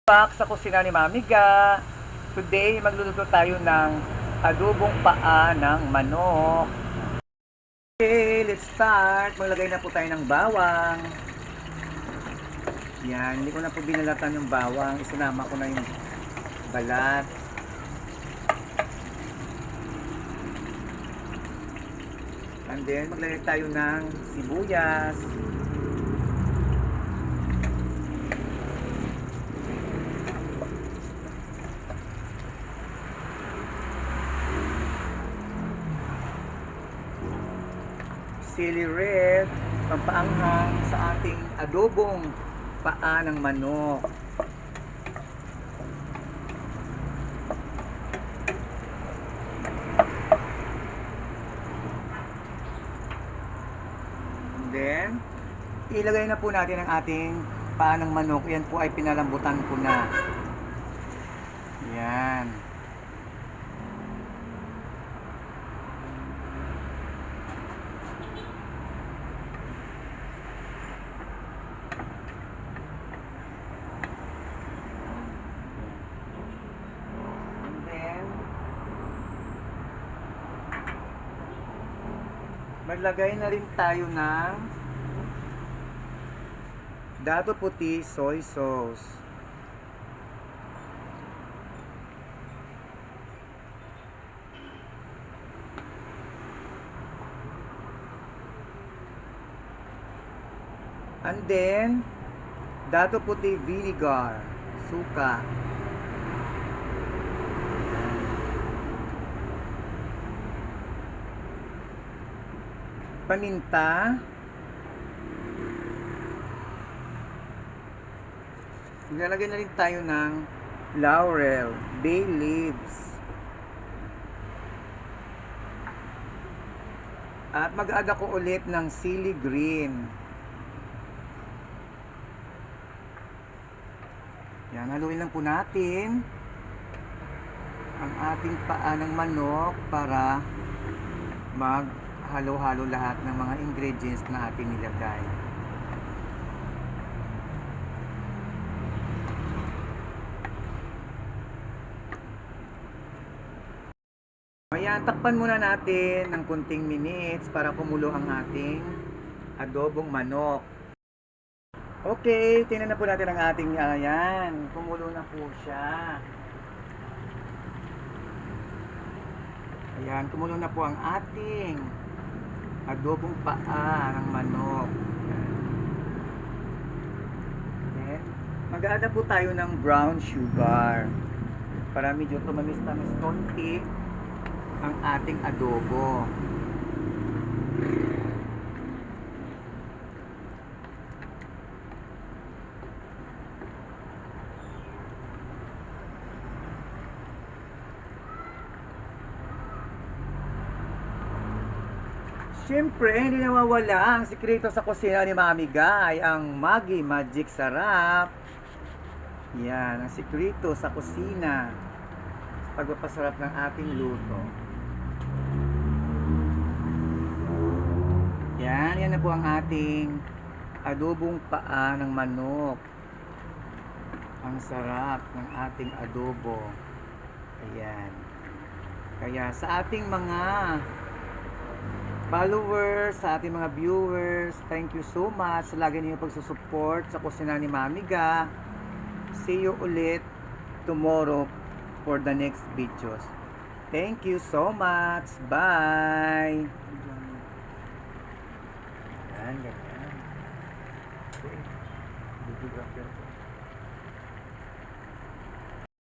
Back sa kusina ni Mami Ga. Today, magluluto tayo ng adobong paa ng manok. Okay, let's start. Maglagay na po tayo ng bawang. Yan, hindi ko na po binalatan yung bawang. Isinama ko na yung balat. And then, maglagay tayo ng sibuyas. Chili red, pampaanghang sa ating adobong paa ng manok. And then, ilagay na po natin ang ating paa ng manok. Yan po ay pinalambutan ko na. Yan. Maglagay na rin tayo ng dato puti soy sauce. And then, dato puti vinegar, suka. Paminta. Maglalagay na rin tayo ng laurel, bay leaves. At mag-add ako ulit ng chili green. Yan, haluin lang po natin ang ating paa ng manok para halo-halo lahat ng mga ingredients na ating nilagay. Ayan, takpan muna natin ng kunting minutes para kumulo ang ating adobong manok. Okay, tingnan na po natin ang ating, ayan, kumulo na po siya. Ayan, kumulo na po ang ating adobong paa ng manok. Then, mag-add po tayo ng brown sugar para medyo tumamis-tamis konti ang ating adobo. Siyempre, hindi nawawala ang sikreto sa kusina ni Mami Ga ay ang Maggi Magic Sarap. Yan, ang sikreto sa kusina. Pagpapasarap ng ating luto. Yan, yan na po ang ating adobong paa ng manok. Ang sarap ng ating adobo. Ayan. Kaya sa ating mga followers, sa ating mga viewers, thank you so much sa lagi niyo pagsusupport sa kusina ni Mami Ga. See you ulit tomorrow for the next videos. Thank you so much. Bye. Yan, ganyan. Okay.